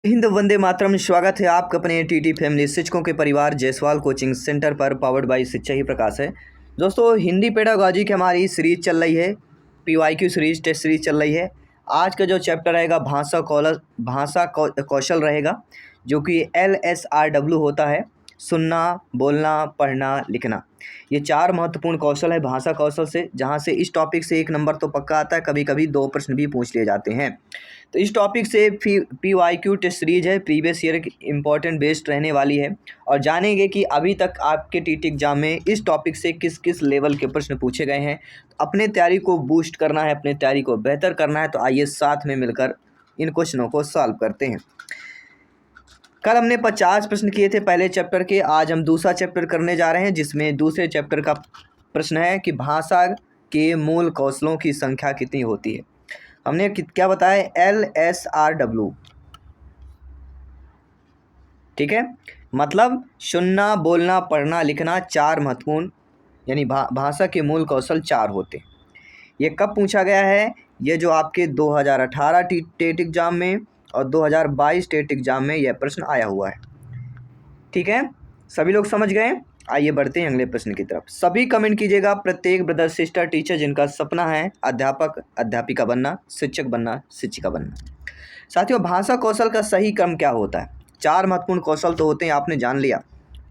हिंद वंदे मातरम। स्वागत है आपका अपने टीटी फैमिली शिक्षकों के परिवार जायसवाल कोचिंग सेंटर पर, पावर्ड बाय शिक्षा ही प्रकाश है। दोस्तों, हिंदी पेडागॉजी की हमारी सीरीज चल रही है, पीवाईक्यू सीरीज, टेस्ट सीरीज चल रही है। आज का जो चैप्टर रहेगा भाषा कौशल रहेगा, जो कि LSRW होता है, सुनना, बोलना, पढ़ना, लिखना। ये 4 महत्वपूर्ण कौशल है भाषा कौशल से, जहाँ से इस टॉपिक से 1 नंबर तो पक्का आता है, कभी कभी 2 प्रश्न भी पूछ लिए जाते हैं। तो इस टॉपिक से PYQ टेस्ट सीरीज है, प्रीवियस ईयर की इंपॉर्टेंट बेस्ड रहने वाली है, और जानेंगे कि अभी तक आपके टीटी एग्जाम में इस टॉपिक से किस किस लेवल के प्रश्न पूछे गए हैं। अपने तैयारी को बूस्ट करना है, अपने तैयारी को बेहतर करना है, तो आइए साथ में मिलकर इन क्वेश्चनों को सॉल्व करते हैं। कल हमने 50 प्रश्न किए थे पहले चैप्टर के। आज हम दूसरा चैप्टर करने जा रहे हैं, जिसमें दूसरे चैप्टर का प्रश्न है कि भाषा के मूल कौशलों की संख्या कितनी होती है। हमने क्या बताया, LSRW, ठीक है, मतलब सुनना, बोलना, पढ़ना, लिखना, 4 महत्वपूर्ण यानी भाषा के मूल कौशल 4 होते हैं। ये कब पूछा गया है? ये जो आपके 2018 टेट एग्जाम में और 2022 टेट एग्जाम में यह प्रश्न आया हुआ है। ठीक है, सभी लोग समझ गए? आइए बढ़ते हैं अगले प्रश्न की तरफ। सभी कमेंट कीजिएगा, प्रत्येक ब्रदर सिस्टर टीचर जिनका सपना है अध्यापक अध्यापिका बनना, शिक्षक बनना, शिक्षिका बनना। साथियों, भाषा कौशल का सही क्रम क्या होता है? 4 महत्वपूर्ण कौशल तो होते हैं, आपने जान लिया।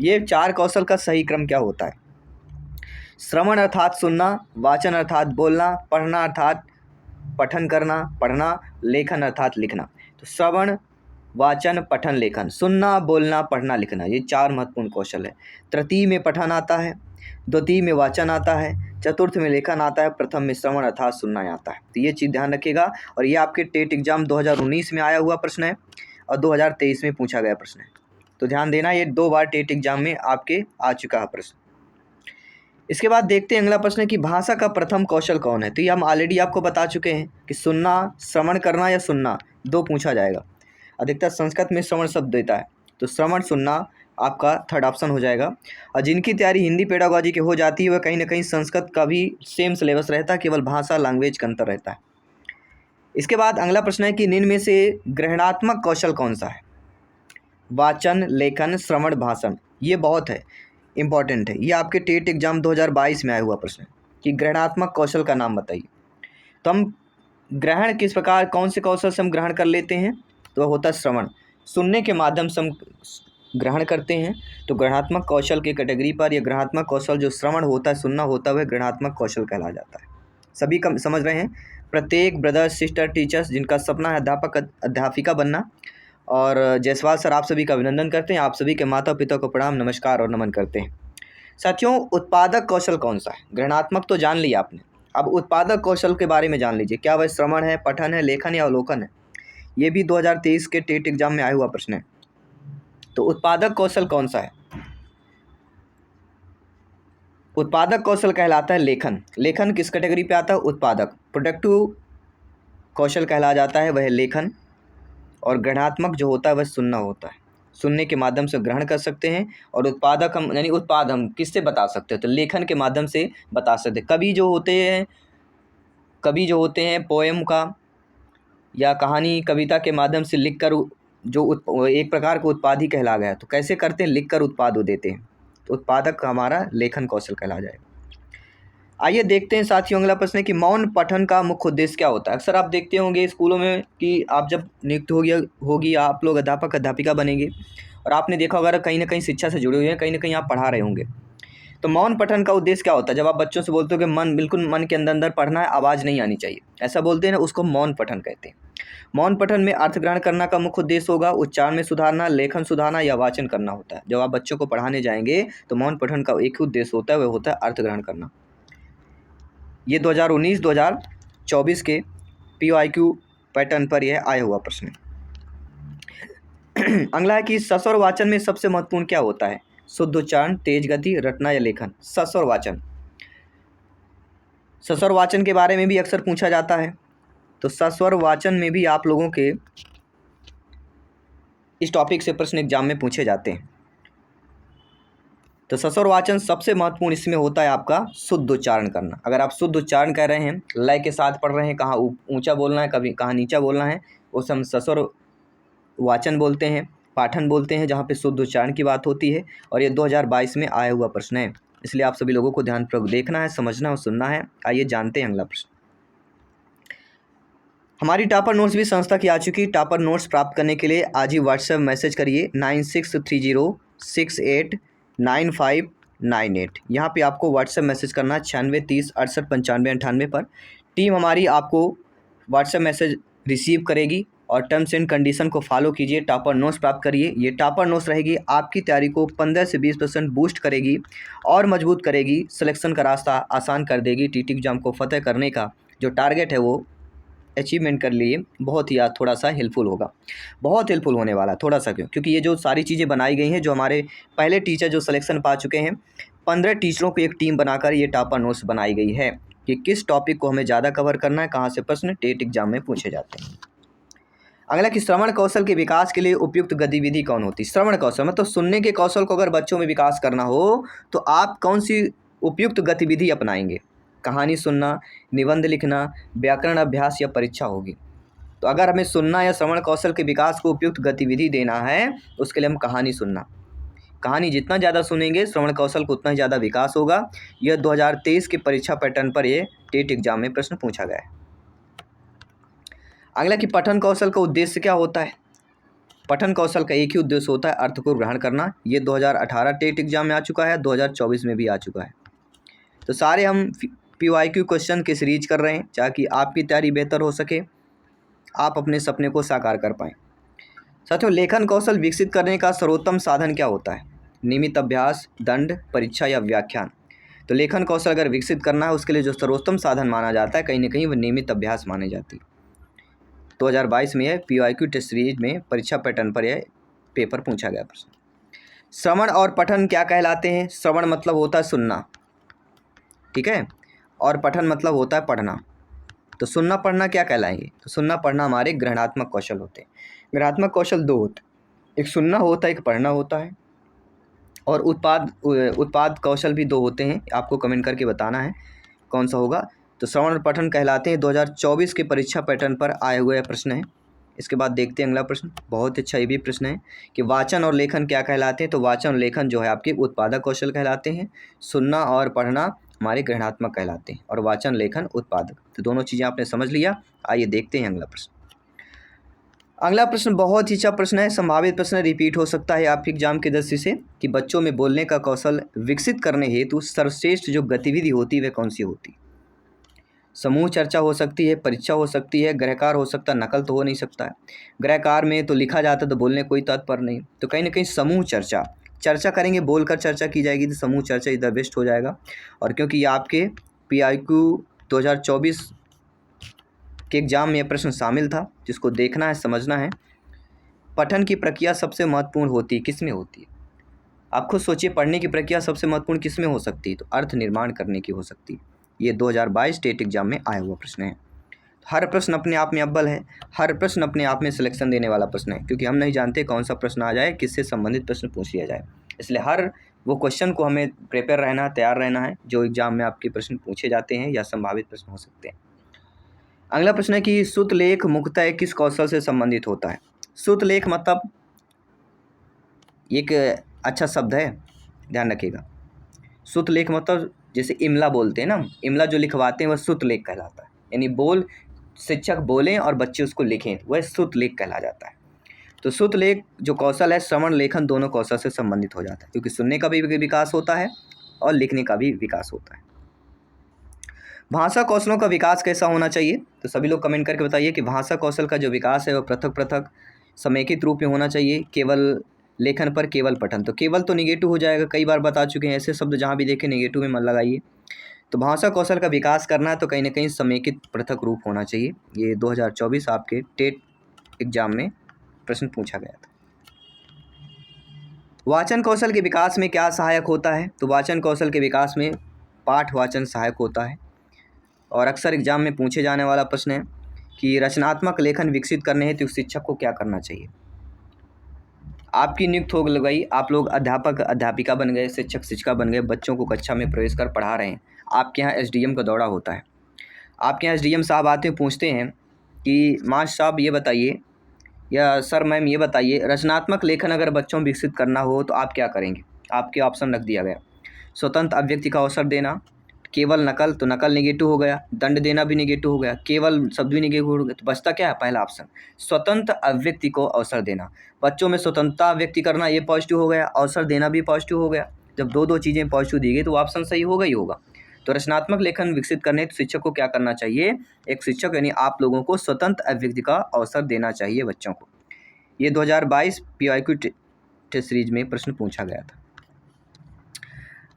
ये 4 कौशल का सही क्रम क्या होता है? श्रवण अर्थात सुनना, वाचन अर्थात बोलना, पढ़ना अर्थात पठन करना, पढ़ना, लेखन अर्थात लिखना। तो श्रवण, वाचन, पठन, लेखन, सुनना, बोलना, पढ़ना, लिखना, ये 4 महत्वपूर्ण कौशल है। तृतीय में पठन आता है, द्वितीय में वाचन आता है, चतुर्थ में लेखन आता है, प्रथम में श्रवण अर्थात सुनना आता है। तो ये चीज़ ध्यान रखिएगा। और ये आपके टेट एग्जाम 2019 में आया हुआ प्रश्न है और 2023 में पूछा गया प्रश्न है। तो ध्यान देना, ये 2 बार टेट एग्जाम में आपके आ चुका है प्रश्न। इसके बाद देखते हैं अगला प्रश्न कि भाषा का प्रथम कौशल कौन है। तो ये हम ऑलरेडी आपको बता चुके हैं कि सुनना, श्रवण करना या सुनना, 2 पूछा जाएगा। अधिकतर संस्कृत में श्रवण शब्द देता है, तो श्रवण सुनना आपका थर्ड ऑप्शन हो जाएगा। और जिनकी तैयारी हिंदी पेडागॉजी की हो जाती है, वह कहीं ना कहीं संस्कृत का भी सेम सिलेबस रहता है, केवल भाषा लैंग्वेज का अंतर रहता है। इसके बाद अगला प्रश्न है कि निम्न में से ग्रहणात्मक कौशल कौन सा है? वाचन, लेखन, श्रवण, भाषण। ये बहुत है, इंपॉर्टेंट है। ये आपके टेट एग्जाम 2022 में आया हुआ प्रश्न है कि ग्रहणात्मक कौशल का नाम बताइए। तो हम ग्रहण किस प्रकार, कौन से कौशल से हम ग्रहण कर लेते हैं? तो वह होता है श्रवण। सुनने के माध्यम से हम ग्रहण करते हैं। तो ग्रहणात्मक कौशल की कैटेगरी पर यह ग्रहणात्मक कौशल जो श्रवण होता है, सुनना होता है, वह ग्रहणात्मक कौशल कहला जाता है। सभी कम समझ रहे हैं? प्रत्येक ब्रदर सिस्टर टीचर्स जिनका सपना है अध्यापक अध्यापिका बनना, और जायसवाल सर आप सभी का अभिनंदन करते हैं। आप सभी के माता पिता को प्रणाम, नमस्कार और नमन करते हैं। साथियों, उत्पादक कौशल कौन सा है? ग्रहणात्मक तो जान लिया आपने, अब उत्पादक कौशल के बारे में जान लीजिए। क्या वह श्रवण है, पठन है, लेखन या अवलोकन है? ये भी 2023 के टेट एग्जाम में आया हुआ प्रश्न है। तो उत्पादक कौशल कौन सा है? उत्पादक कौशल कहलाता है लेखन। लेखन किस कैटेगरी पे आता है? उत्पादक। प्रोडक्टिव कौशल कहला जाता है वह लेखन। और ग्रहणात्मक जो होता है वह सुनना होता है, सुनने के माध्यम से ग्रहण कर सकते हैं। और उत्पादक हम यानी उत्पाद हम किससे बता सकते हैं? तो लेखन के माध्यम से बता सकते हैं। कवि जो होते हैं पोएम का या कहानी कविता के माध्यम से लिखकर जो एक प्रकार का उत्पाद ही कहला गया। तो कैसे करते हैं? लिखकर उत्पाद देते हैं। तो उत्पादक हमारा लेखन कौशल कहला जाएगा। आइए देखते हैं साथियों अगला प्रश्न है कि मौन पठन का मुख्य उद्देश्य क्या होता है। अक्सर आप देखते होंगे स्कूलों में कि आप जब नियुक्त होगी आप लोग अध्यापक अध्यापिका बनेंगे, और आपने देखा होगा कहीं ना कहीं शिक्षा से जुड़े हुए हैं, कहीं ना कहीं आप पढ़ा रहे होंगे। तो मौन पठन का उद्देश्य क्या होता है? जब आप बच्चों से बोलते हो कि बिल्कुल मन के अंदर अंदर पढ़ना है, आवाज़ नहीं आनी चाहिए, ऐसा बोलते हैं ना, उसको मौन पठन कहते हैं। मौन पठन में अर्थ ग्रहण करना का मुख्य उद्देश्य होगा, उच्चारण में सुधारना, लेखन सुधारना या वाचन करना होता है। जब आप बच्चों को पढ़ाने जाएंगे तो मौन पठन का एक ही उद्देश्य होता है, वह होता है अर्थ ग्रहण करना। ये 2019-2024 के PYQ पैटर्न पर यह आया हुआ प्रश्न है। अगला है कि सस्वर वाचन में सबसे महत्वपूर्ण क्या होता है? शुद्ध उच्चारण, तेज गति, रटना या लेखन। सस्वर वाचन, सस्वर वाचन के बारे में भी अक्सर पूछा जाता है। तो सस्वर वाचन में भी आप लोगों के इस टॉपिक से प्रश्न एग्जाम में पूछे जाते हैं। तो सस्वर वाचन सबसे महत्वपूर्ण इसमें होता है आपका शुद्ध उच्चारण करना। अगर आप शुद्ध उच्चारण कर रहे हैं, लय के साथ पढ़ रहे हैं, कहाँ ऊंचा बोलना है, कभी कहाँ नीचा बोलना है, उस हम सस्वर वाचन बोलते हैं, पाठन बोलते हैं जहाँ पे शुद्ध उच्चारण की बात होती है, और ये 2022 में आया हुआ प्रश्न है, इसलिए आप सभी लोगों को ध्यानपूर्वक देखना है, समझना और सुनना है। आइए जानते हैं अगला प्रश्न। हमारी टॉपर नोट्स भी संस्था की आ चुकी। टॉपर नोट्स प्राप्त करने के लिए आज ही व्हाट्सएप मैसेज करिए 9630689598। यहाँ पे आपको व्हाट्सएप मैसेज करना है 9630689598 पर। टीम हमारी आपको व्हाट्सएप मैसेज रिसीव करेगी और टर्म्स एंड कंडीशन को फॉलो कीजिए, टॉपर नोट्स प्राप्त करिए। ये टॉपर नोट्स रहेगी आपकी तैयारी को 15 से 20% बूस्ट करेगी और मजबूत करेगी, सिलेक्शन का रास्ता आसान कर देगी। टीटी एग्जाम को फतेह करने का जो टारगेट है वो अचीवमेंट कर लिए बहुत ही थोड़ा सा हेल्पफुल होगा, बहुत हेल्पफुल होने वाला। थोड़ा सा क्योंकि ये जो सारी चीज़ें बनाई गई हैं, जो हमारे पहले टीचर जो सिलेक्शन पा चुके हैं, 15 टीचरों को एक टीम बनाकर ये टॉपर नोट्स बनाई गई है कि किस टॉपिक को हमें ज़्यादा कवर करना है, कहाँ से प्रश्न टेट एग्जाम में पूछे जाते हैं। अगला कि श्रवण कौशल के विकास के लिए उपयुक्त गतिविधि कौन होती है। श्रवण कौशल मतलब सुनने के कौशल को अगर बच्चों में विकास करना हो तो आप कौन सी उपयुक्त गतिविधि अपनाएंगे। कहानी सुनना, निबंध लिखना, व्याकरण अभ्यास या परीक्षा होगी। तो अगर हमें सुनना या श्रवण कौशल के विकास को उपयुक्त गतिविधि देना है, उसके लिए हम कहानी सुनना, कहानी जितना ज़्यादा सुनेंगे श्रवण कौशल को उतना ही ज़्यादा विकास होगा। यह 2023 के परीक्षा पैटर्न पर यह टेट एग्जाम में प्रश्न पूछा गया है। अगला कि पठन कौशल का उद्देश्य क्या होता है। पठन कौशल का एक ही उद्देश्य होता है, अर्थ को ग्रहण करना। ये 2018 टेट एग्जाम में आ चुका है, 2024 में भी आ चुका है। तो सारे हम PYQ क्वेश्चन की सीरीज कर रहे हैं ताकि आपकी तैयारी बेहतर हो सके, आप अपने सपने को साकार कर पाएँ। साथियों, लेखन कौशल विकसित करने का सर्वोत्तम साधन क्या होता है। नियमित अभ्यास, दंड, परीक्षा या व्याख्यान। तो लेखन कौशल अगर विकसित करना है उसके लिए जो सर्वोत्तम साधन माना जाता है, कहीं ना कहीं वो नियमित अभ्यास मानी जाती है। 2022 में यह PYQ टेस्ट सीरीज में परीक्षा पैटर्न पर यह पेपर पूछा गया प्रश्न। श्रवण और पठन क्या कहलाते हैं। श्रवण मतलब होता है सुनना, ठीक है, और पठन मतलब होता है पढ़ना। तो सुनना पढ़ना क्या कहलाएंगे। तो सुनना पढ़ना हमारे ग्रहणात्मक कौशल होते हैं। ग्रहणात्मक कौशल दो होते, एक सुनना होता है, एक पढ़ना होता है। और उत्पाद कौशल भी दो होते हैं, आपको कमेंट करके बताना है कौन सा होगा। तो श्रवण और पठन कहलाते हैं। 2024 के परीक्षा पैटर्न पर आए हुए प्रश्न है। इसके बाद देखते हैं अगला प्रश्न, बहुत अच्छा ये भी प्रश्न है कि वाचन और लेखन क्या कहलाते हैं। तो वाचन और लेखन जो है आपके उत्पादक कौशल कहलाते हैं। सुनना और पढ़ना हमारे ग्रहणात्मक कहलाते हैं और वाचन लेखन उत्पादक। तो दोनों चीज़ें आपने समझ लिया। आइए देखते हैं अगला प्रश्न। अगला प्रश्न बहुत ही अच्छा प्रश्न है, संभावित प्रश्न रिपीट हो सकता है आपके एग्जाम की दृष्टि से कि बच्चों में बोलने का कौशल विकसित करने हेतु सर्वश्रेष्ठ जो गतिविधि होती है वह कौन सी होती। समूह चर्चा हो सकती है, परीक्षा हो सकती है, गृहकार हो सकता है, नकल तो हो नहीं सकता है। गृहकार में तो लिखा जाता है तो बोलने कोई तात्पर्य नहीं, तो कहीं ना कहीं समूह चर्चा करेंगे, बोलकर चर्चा की जाएगी तो समूह चर्चा इधर बेस्ट हो जाएगा। और क्योंकि ये आपके PYQ 2024 के एग्ज़ाम में यह प्रश्न शामिल था, जिसको देखना है, समझना है। पठन की प्रक्रिया सबसे महत्वपूर्ण होती है, किस में होती है। आप खुद सोचिए, पढ़ने की प्रक्रिया सबसे महत्वपूर्ण किस में हो सकती है। तो अर्थ निर्माण करने की हो सकती है। ये 2022 टेट एग्जाम में आया हुआ प्रश्न है। हर प्रश्न अपने आप में अव्वल है, हर प्रश्न अपने आप में सिलेक्शन देने वाला प्रश्न है, क्योंकि हम नहीं जानते कौन सा प्रश्न आ जाए, किससे संबंधित प्रश्न पूछ लिया जाए। इसलिए हर वो क्वेश्चन को हमें प्रिपेयर रहना, तैयार रहना है जो एग्जाम में आपके प्रश्न पूछे जाते हैं या संभावित प्रश्न हो सकते हैं। अगला प्रश्न है कि श्रुत लेख मुख्यतः किस कौशल से संबंधित होता है। श्रुत लेख मतलब एक अच्छा शब्द है, ध्यान रखिएगा। श्रुत लेख मतलब जैसे इमला बोलते हैं ना, इमला जो लिखवाते हैं वह श्रुत लेख कहलाता है। यानी शिक्षक बोलें और बच्चे उसको लिखें, वह श्रुत लेख कहला जाता है। तो श्रुत लेख जो कौशल है, श्रवण लेखन दोनों कौशल से संबंधित हो जाता है, क्योंकि सुनने का भी विकास होता है और लिखने का भी विकास होता है। भाषा कौशलों का विकास कैसा होना चाहिए। तो सभी लोग कमेंट करके बताइए कि भाषा कौशल का जो विकास है वह पृथक पृथक समेकित रूप में होना चाहिए, केवल लेखन पर केवल पठन। तो केवल तो निगेटिव हो जाएगा, कई बार बता चुके हैं, ऐसे शब्द जहाँ भी देखें निगेटिव में मत लगाइए। तो भाषा कौशल का विकास करना है तो कहीं ना कहीं समेकित पृथक रूप होना चाहिए। ये 2024 आपके टेट एग्जाम में प्रश्न पूछा गया था। वाचन कौशल के विकास में क्या सहायक होता है। तो वाचन कौशल के विकास में पाठ वाचन सहायक होता है और अक्सर एग्जाम में पूछे जाने वाला प्रश्न है कि रचनात्मक लेखन विकसित करने हेतु शिक्षक को क्या करना चाहिए। आपकी नियुक्त हो गई, आप लोग अध्यापक अध्यापिका बन गए, शिक्षक शिक्षिका बन गए, बच्चों को कक्षा में प्रवेश कर पढ़ा रहे हैं। आपके यहाँ SDM का दौरा होता है, आपके यहाँ SDM साहब आते हैं, पूछते हैं कि मास्टर साहब ये बताइए या सर मैम ये बताइए, रचनात्मक लेखन अगर बच्चों में विकसित करना हो तो आप क्या करेंगे? आपके ऑप्शन रख दिया गया। स्वतंत्र अभिव्यक्ति का अवसर देना, केवल नकल, तो नकल नेगेटिव हो गया, दंड देना भी नेगेटिव हो गया, केवल शब्द भी नेगेटिव हो गया, तो बचता क्या है? पहला ऑप्शन, स्वतंत्र अभिव्यक्ति को अवसर देना। बच्चों में स्वतंत्रता व्यक्ति करना ये पॉजिटिव हो गया, अवसर देना भी पॉजिटिव हो गया। जब दो चीज़ें पॉजिटिव दी गई तो ऑप्शन सही होगा ही होगा। तो रचनात्मक लेखन विकसित करने तो शिक्षक को क्या करना चाहिए? एक शिक्षक यानी आप लोगों को स्वतंत्र अभिव्यक्ति का अवसर देना चाहिए बच्चों को। ये 2022 PYQ टेस्ट सीरीज में प्रश्न पूछा गया था।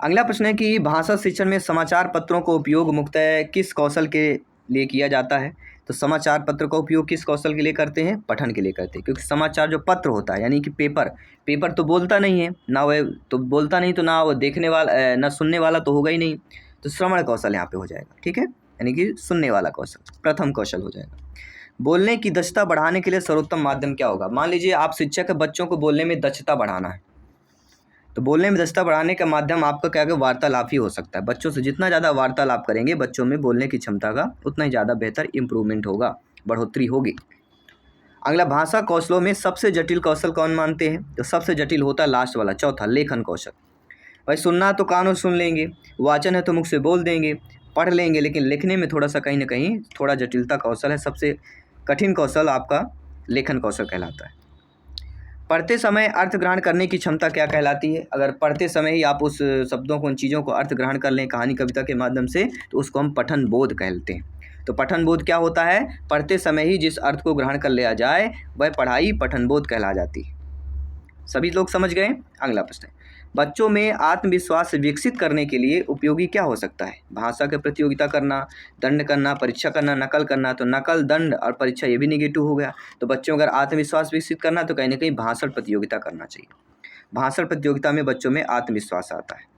अगला प्रश्न है कि भाषा शिक्षण में समाचार पत्रों का उपयोग मुख्यतः किस कौशल के लिए किया जाता है? तो समाचार पत्र का उपयोग किस कौशल के लिए करते हैं? पठन के लिए करते हैं, क्योंकि समाचार जो पत्र होता है यानी कि पेपर तो बोलता नहीं है ना, वह तो बोलता नहीं, तो ना वो देखने वाला ना सुनने वाला तो होगा ही नहीं, तो श्रवण कौशल यहाँ पे हो जाएगा। ठीक है, यानी कि सुनने वाला कौशल प्रथम कौशल हो जाएगा। बोलने की दक्षता बढ़ाने के लिए सर्वोत्तम माध्यम क्या होगा? मान लीजिए आप शिक्षक है, बच्चों को बोलने में दक्षता बढ़ाना है, तो बोलने में दक्षता बढ़ाने का माध्यम आपका क्या है? वार्तालाप ही हो सकता है। बच्चों से जितना ज़्यादा वार्तालाप करेंगे बच्चों में बोलने की क्षमता का उतना ही ज़्यादा बेहतर इम्प्रूवमेंट होगा, बढ़ोतरी होगी। अगला, भाषा कौशलों में सबसे जटिल कौशल कौन मानते हैं? तो सबसे जटिल होता है लास्ट वाला, चौथा, लेखन कौशल। भाई सुनना तो कानों सुन लेंगे, वाचन है तो मुख से बोल देंगे, पढ़ लेंगे, लेकिन लिखने में थोड़ा सा कहीं ना कहीं थोड़ा जटिलता कौशल है। सबसे कठिन कौशल आपका लेखन कौशल कहलाता है। पढ़ते समय अर्थ ग्रहण करने की क्षमता क्या कहलाती है? अगर पढ़ते समय ही आप उस शब्दों को, उन चीज़ों को अर्थ ग्रहण कर लें कहानी कविता के माध्यम से, तो उसको हम पठन बोध कहते हैं। तो पठन बोध क्या होता है? पढ़ते समय ही जिस अर्थ को ग्रहण कर लिया जाए वह पढ़ाई पठन बोध कहला जाती है। सभी लोग समझ गए? अगला प्रश्न है, बच्चों में आत्मविश्वास विकसित करने के लिए उपयोगी क्या हो सकता है? भाषा की प्रतियोगिता करना, दंड करना, परीक्षा करना, नकल करना। तो नकल, दंड और परीक्षा ये भी नेगेटिव हो गया। तो बच्चों अगर आत्मविश्वास विकसित करना तो कहीं ना कहीं भाषण प्रतियोगिता करना चाहिए। भाषण प्रतियोगिता में बच्चों में आत्मविश्वास आता है।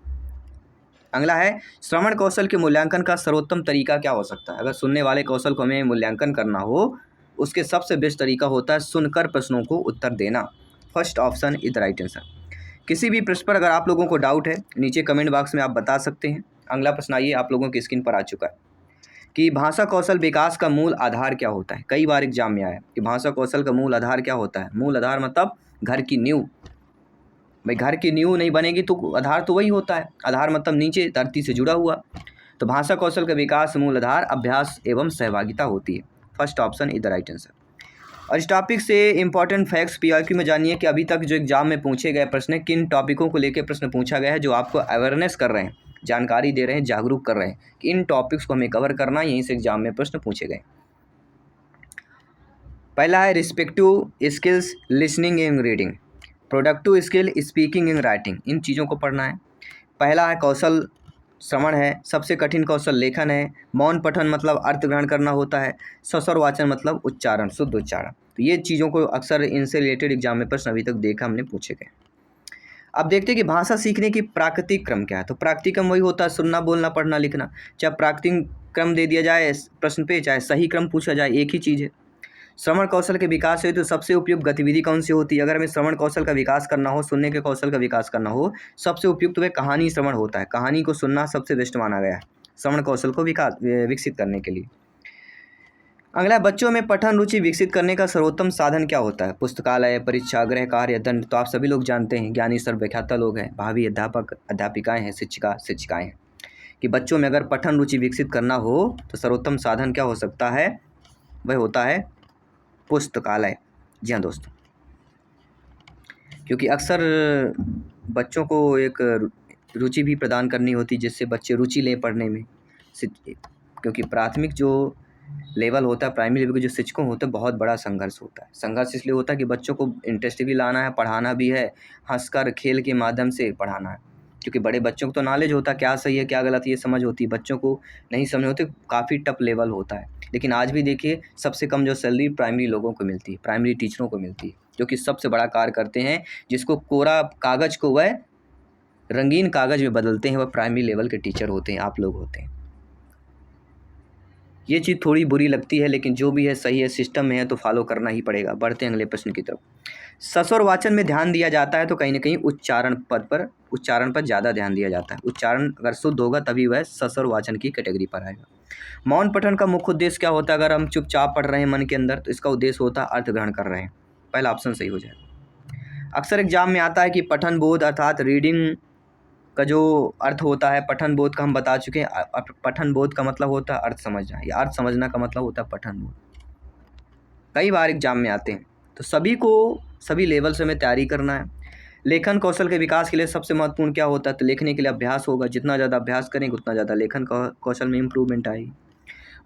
अगला है, श्रवण कौशल के मूल्यांकन का सर्वोत्तम तरीका क्या हो सकता है? अगर सुनने वाले कौशल को हमें मूल्यांकन करना हो, उसके सबसे बेस्ट तरीका होता है सुनकर प्रश्नों को उत्तर देना। First option is the right answer. किसी भी प्रश्न पर अगर आप लोगों को डाउट है नीचे कमेंट बॉक्स में आप बता सकते हैं। अगला प्रश्न आइए, आप लोगों की स्क्रीन पर आ चुका है कि भाषा कौशल विकास का मूल आधार क्या होता है? कई बार एग्जाम में आया कि भाषा कौशल का मूल आधार क्या होता है? मूल आधार मतलब घर की नींव। भाई घर की नींव नहीं बनेगी तो आधार तो वही होता है, आधार मतलब नीचे धरती से जुड़ा हुआ। तो भाषा कौशल का विकास मूल आधार अभ्यास एवं सहभागिता होती है। First option is the right answer. और इस टॉपिक से इंपॉर्टेंट फैक्ट्स PYQ में जानिए कि अभी तक जो एग्जाम में पूछे गए प्रश्न, किन टॉपिकों को लेकर प्रश्न पूछा गया है, जो आपको अवेयरनेस कर रहे हैं, जानकारी दे रहे हैं, जागरूक कर रहे हैं कि इन टॉपिक्स को हमें कवर करना, यहीं से एग्जाम में प्रश्न पूछे गए। पहला है respective skills listening and reading, productive skill speaking and writing, इन चीज़ों को पढ़ना है। पहला है कौशल श्रवण है, सबसे कठिन कौशल लेखन है, मौन पठन मतलब अर्थ ग्रहण करना होता है, सस्वर वाचन मतलब उच्चारण, शुद्ध उच्चारण। तो ये चीज़ों को अक्सर इनसे रिलेटेड एग्जाम में प्रश्न अभी तक देखा हमने पूछे गए। अब देखते हैं कि भाषा सीखने की प्राकृतिक क्रम क्या है। तो प्राकृतिक क्रम वही होता है सुनना, बोलना, पढ़ना, लिखना। चाहे प्राकृतिक क्रम दे दिया जाए प्रश्न पे, चाहे सही क्रम पूछा जाए, एक ही चीज़ है। श्रवण कौशल के विकास है तो सबसे उपयुक्त गतिविधि कौन सी होती है? अगर हमें श्रवण कौशल का विकास करना हो, सुनने के कौशल का विकास करना हो, सबसे उपयुक्त वह कहानी श्रवण होता है। कहानी को सुनना सबसे बेस्ट माना गया है श्रवण कौशल को विकसित करने के लिए। अगला, बच्चों में पठन रुचि विकसित करने का सर्वोत्तम साधन क्या होता है? पुस्तकालय, परीक्षा, गृह कार्य, दंड। तो आप सभी लोग जानते हैं, ज्ञानी सर्वव्याख्याता लोग हैं, भावी अध्यापक अध्यापिकाएँ हैं, शिक्षिकाएँ हैं, कि बच्चों में अगर पठन रुचि विकसित करना हो तो सर्वोत्तम साधन क्या हो सकता है? वह होता है पुस्तकालय। जी हाँ दोस्तों, क्योंकि अक्सर बच्चों को एक रुचि भी प्रदान करनी होती जिससे बच्चे रुचि लें पढ़ने में। क्योंकि प्राथमिक जो लेवल होता है, प्राइमरी लेवल के जो शिक्षकों होते हैं, बहुत बड़ा संघर्ष होता है। संघर्ष इसलिए होता है कि बच्चों को इंटरेस्ट भी लाना है, पढ़ाना भी है, हंसकर खेल के माध्यम से पढ़ाना है। क्योंकि बड़े बच्चों को तो नॉलेज होता है, क्या सही है क्या गलत, ये समझ होती है। बच्चों को नहीं समझ होती, काफ़ी टफ लेवल होता है। लेकिन आज भी देखिए सबसे कम जो सैलरी प्राइमरी लोगों को मिलती है, प्राइमरी टीचरों को मिलती है, जो कि सबसे बड़ा कार्य करते हैं। जिसको कोरा कागज़ को वह रंगीन कागज़ में बदलते हैं, वह प्राइमरी लेवल के टीचर होते हैं, आप लोग होते हैं। ये चीज़ थोड़ी बुरी लगती है, लेकिन जो भी है सही है, सिस्टम में है तो फॉलो करना ही पड़ेगा। बढ़ते हैं अगले प्रश्न की तरफ। सस्वर वाचन में ध्यान दिया जाता है तो कहीं ना कहीं उच्चारण पर ज़्यादा ध्यान दिया जाता है। उच्चारण अगर शुद्ध होगा तभी वह सस्वर वाचन की कैटेगरी पर आएगा। मौन पठन का मुख्य उद्देश्य क्या होता है? अगर हम चुपचाप पढ़ रहे हैं मन के अंदर, तो इसका उद्देश्य होता है अर्थ ग्रहण कर रहे हैं। पहला ऑप्शन सही हो जाएगा। अक्सर एग्जाम में आता है कि पठन बोध अर्थात रीडिंग का जो अर्थ होता है, पठन बोध का हम बता चुके हैं। पठन बोध का मतलब होता है अर्थ समझना, या अर्थ समझना का मतलब होता है पठन बोध। कई बार एग्जाम में आते हैं, तो सभी को सभी लेवल से हमें तैयारी करना है। लेखन कौशल के विकास के लिए सबसे महत्वपूर्ण क्या होता है? तो लिखने के लिए अभ्यास होगा। जितना ज़्यादा अभ्यास करेंगे उतना ज़्यादा लेखन कौशल में इम्प्रूवमेंट आएगी।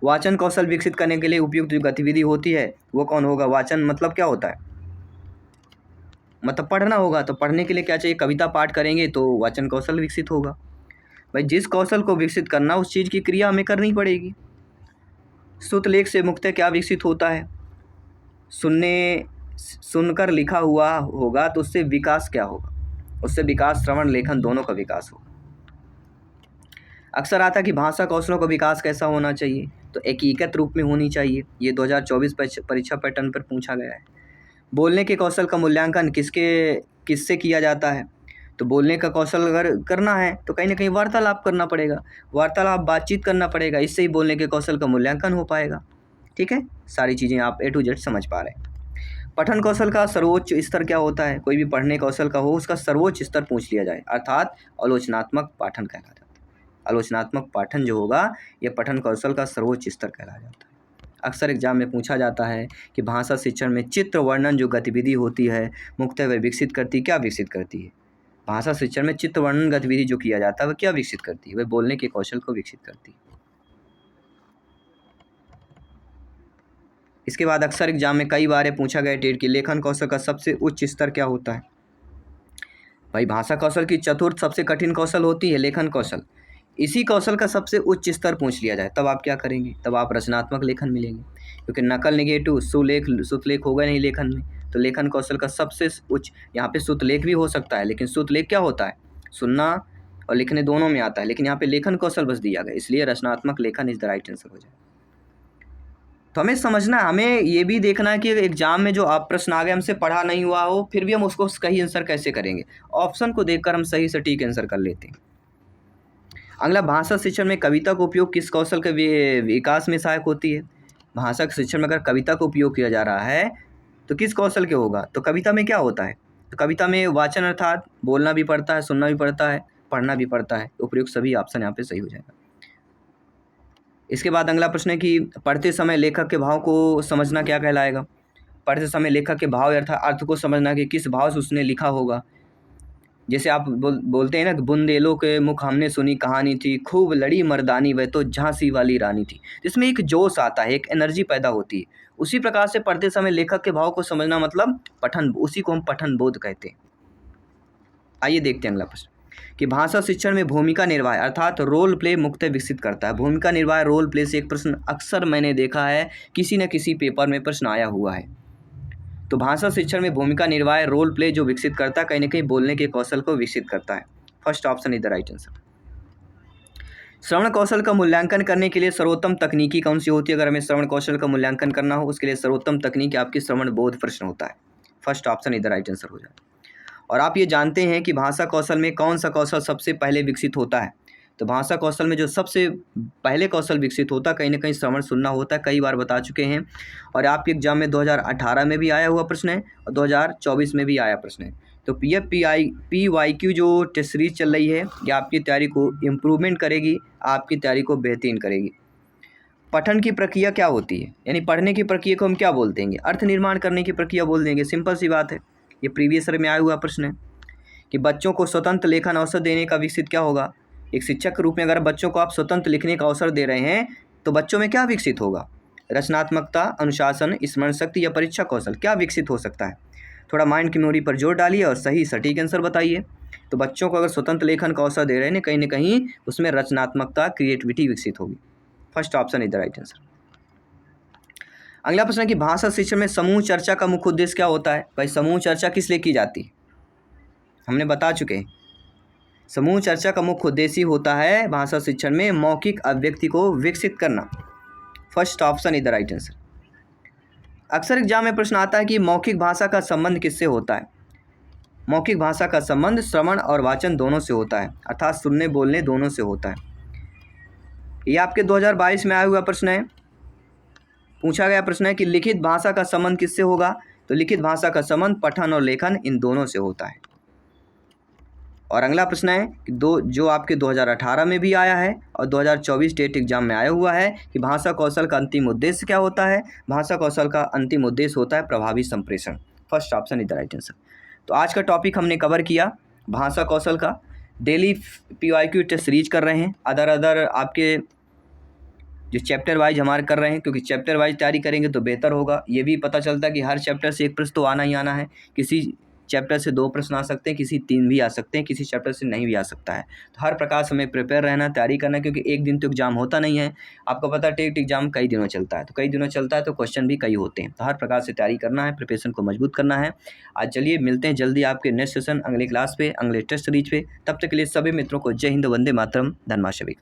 वाचन कौशल विकसित करने के लिए उपयुक्त जो गतिविधि होती है वो कौन होगा? वाचन मतलब क्या होता है? मतलब पढ़ना होगा। तो पढ़ने के लिए क्या चाहिए? कविता पाठ करेंगे तो वाचन कौशल विकसित होगा। भाई जिस कौशल को विकसित करना उस चीज़ की क्रिया हमें करनी पड़ेगी। श्रुतलेख से मुख्यतः क्या विकसित होता है? सुनकर लिखा हुआ होगा तो उससे विकास क्या होगा? उससे विकास श्रवण लेखन दोनों का विकास होगा। अक्सर आता है कि भाषा कौशलों का विकास कैसा होना चाहिए? तो एकीकृत रूप में होनी चाहिए। ये 2024 परीक्षा पैटर्न पर पूछा गया है। बोलने के कौशल का मूल्यांकन किससे किया जाता है? तो बोलने का कौशल अगर करना है तो कहीं ना कहीं वार्तालाप करना पड़ेगा, वार्तालाप बातचीत करना पड़ेगा, इससे ही बोलने के कौशल का मूल्यांकन हो पाएगा। ठीक है, सारी चीज़ें आप A to Z समझ पा रहे हैं। पठन कौशल का सर्वोच्च स्तर क्या होता है? कोई भी पढ़ने कौशल का हो उसका सर्वोच्च स्तर पूछ लिया जाए, अर्थात आलोचनात्मक पाठन कहला जाता है। आलोचनात्मक पाठन जो होगा ये पठन कौशल का सर्वोच्च स्तर कहला जाता है। अक्सर एग्जाम में पूछा जाता है कि भाषा शिक्षण में चित्र वर्णन जो गतिविधि होती है मुख्यतः वह विकसित करती, क्या विकसित करती है? भाषा शिक्षण में चित्र वर्णन गतिविधि जो किया जाता है वह क्या विकसित करती है? वह बोलने के कौशल को विकसित करती है। इसके बाद अक्सर एग्जाम में कई बार पूछा गया टेट की लेखन कौशल का सबसे उच्च स्तर क्या होता है? भाई भाषा कौशल की चतुर्थ सबसे कठिन कौशल होती है लेखन कौशल। इसी कौशल का सबसे उच्च स्तर पूछ लिया जाए तब आप क्या करेंगे? तब आप रचनात्मक लेखन मिलेंगे, क्योंकि नकल निगेटिव सुतलेख होगा नहीं लेखन में। तो लेखन कौशल का सबसे उच्च, यहाँ पे सुतलेख भी हो सकता है, लेकिन सुतलेख क्या होता है? सुनना और लिखने दोनों में आता है, लेकिन यहाँ पे लेखन कौशल बस दिया गया, इसलिए रचनात्मक लेखन इज द राइट आंसर हो जाए। तो हमें समझना, हमें ये भी देखना है कि एग्जाम में जो आप प्रश्न आ गए हमसे पढ़ा नहीं हुआ हो फिर भी हम उसको सही आंसर कैसे करेंगे। ऑप्शन को देखकर हम सही सटीक आंसर कर लेते हैं। अगला, भाषा शिक्षण में कविता का उपयोग किस कौशल के विकास में सहायक होती है? भाषा के शिक्षण में अगर कविता का उपयोग किया जा रहा है तो किस कौशल के होगा? तो कविता में क्या होता है? तो कविता में वाचन अर्थात बोलना भी पड़ता है, सुनना भी पड़ता है, पढ़ना भी पड़ता है। उपयुक्त सभी ऑप्शन यहाँ पे सही हो जाएगा। इसके बाद अगला प्रश्न है कि पढ़ते समय लेखक के भाव को समझना क्या कहलाएगा? पढ़ते समय लेखक के भाव अर्थात अर्थ को समझना कि किस भाव से उसने लिखा होगा। जैसे आप बोलते हैं ना कि बुंदेलों के मुख हमने सुनी कहानी थी, खूब लड़ी मर्दानी वह तो झांसी वाली रानी थी। इसमें एक जोश आता है, एक एनर्जी पैदा होती है। उसी प्रकार से पढ़ते समय लेखक के भाव को समझना मतलब पठन, उसी को हम पठन बोध कहते हैं। आइए देखते हैं अगला प्रश्न कि भाषा शिक्षण में भूमिका निर्वाह अर्थात रोल प्ले मुख्यतः विकसित करता है। भूमिका निर्वाह रोल प्ले से एक प्रश्न अक्सर मैंने देखा है किसी न किसी पेपर में प्रश्न आया हुआ है। तो भाषा शिक्षण में भूमिका निर्वाह रोल प्ले जो विकसित करता है कहीं ना कहीं बोलने के कौशल को विकसित करता है। First option is the right answer. श्रवण कौशल का मूल्यांकन करने के लिए सर्वोत्तम तकनीकी कौन सी होती है? अगर हमें श्रवण कौशल का मूल्यांकन करना हो उसके लिए सर्वोत्तम तकनीक आपकी श्रवण बोध प्रश्न होता है। First option is the right answer हो जाए। और आप ये जानते हैं कि भाषा कौशल में कौन सा कौशल सबसे पहले विकसित होता है? तो भाषा कौशल में जो सबसे पहले कौशल विकसित होता है कहीं ना कहीं श्रवण सुनना होता है, कई बार बता चुके हैं। और आपके एग्जाम में 2018 में भी आया हुआ प्रश्न है और 2024 में भी आया प्रश्न है। तो यह PYQ जो टेस्ट सीरीज चल रही है ये आपकी तैयारी को इम्प्रूवमेंट करेगी, आपकी तैयारी को बेहतरीन करेगी। पठन की प्रक्रिया क्या होती है? यानी पढ़ने की प्रक्रिया को हम क्या बोल देंगे? अर्थ निर्माण करने की प्रक्रिया बोल देंगे। सिंपल सी बात है, ये प्रीवियस ईयर में आया हुआ प्रश्न है कि बच्चों को स्वतंत्र लेखन अवसर देने का विकसित क्या होगा? एक शिक्षक के रूप में अगर बच्चों को आप स्वतंत्र लिखने का अवसर दे रहे हैं तो बच्चों में क्या विकसित होगा? रचनात्मकता, अनुशासन, स्मरण शक्ति या परीक्षा कौशल क्या विकसित हो सकता है? थोड़ा माइंड की मेमोरी पर जोर डालिए और सही सटीक आंसर बताइए। तो बच्चों को अगर स्वतंत्र लेखन का अवसर दे रहे हैं कहीं ना कहीं उसमें रचनात्मकता, क्रिएटिविटी विकसित होगी। First option is the right answer. अगला प्रश्न है कि भाषा शिक्षण में समूह चर्चा का मुख्य उद्देश्य क्या होता है? भाई समूह चर्चा किस लिए की जाती है? हमने बता चुके हैं। समूह चर्चा का मुख्य उद्देश्य होता है भाषा शिक्षण में मौखिक अभिव्यक्ति को विकसित करना। First option is the right answer. अक्सर एग्जाम में प्रश्न आता है कि मौखिक भाषा का संबंध किससे होता है? मौखिक भाषा का संबंध श्रवण और वाचन दोनों से होता है, अर्थात सुनने बोलने दोनों से होता है। ये आपके 2022 में आया हुआ प्रश्न है। पूछा गया प्रश्न है कि लिखित भाषा का संबंध किससे होगा? तो लिखित भाषा का संबंध पठन और लेखन इन दोनों से होता है। और अगला प्रश्न है कि जो आपके 2018 में भी आया है और 2024 टेट एग्जाम में आया हुआ है कि भाषा कौशल का अंतिम उद्देश्य क्या होता है। भाषा कौशल का अंतिम उद्देश्य होता है प्रभावी संप्रेषण। First option is the right answer. तो आज का टॉपिक हमने कवर किया भाषा कौशल का। डेली PYQ टेस्ट सीरीज कर रहे हैं, अदर आपके जो चैप्टर वाइज हमारे कर रहे हैं, क्योंकि चैप्टर वाइज तैयारी करेंगे तो बेहतर होगा। ये भी पता चलता है कि हर चैप्टर से एक प्रश्न तो आना ही आना है, किसी चैप्टर से 2 प्रश्न आ सकते हैं, किसी 3 भी आ सकते हैं, किसी चैप्टर से नहीं भी आ सकता है। तो हर प्रकार से हमें प्रिपेयर रहना, तैयारी करना, क्योंकि एक दिन तो एग्जाम होता नहीं है। आपको पता है टेट एग्जाम कई दिनों चलता है, तो कई दिनों चलता है तो क्वेश्चन भी कई होते हैं। तो हर प्रकार से तैयारी करना है, प्रिपरेशन को मजबूत करना है। आज चलिए मिलते हैं जल्दी आपके नेक्स्ट सेशन, अगले क्लास पे, अगले टेस्ट सीरीज पे। तब तक के लिए सभी मित्रों को जय हिंद, वंदे मातरम, धन्यवाद सभी।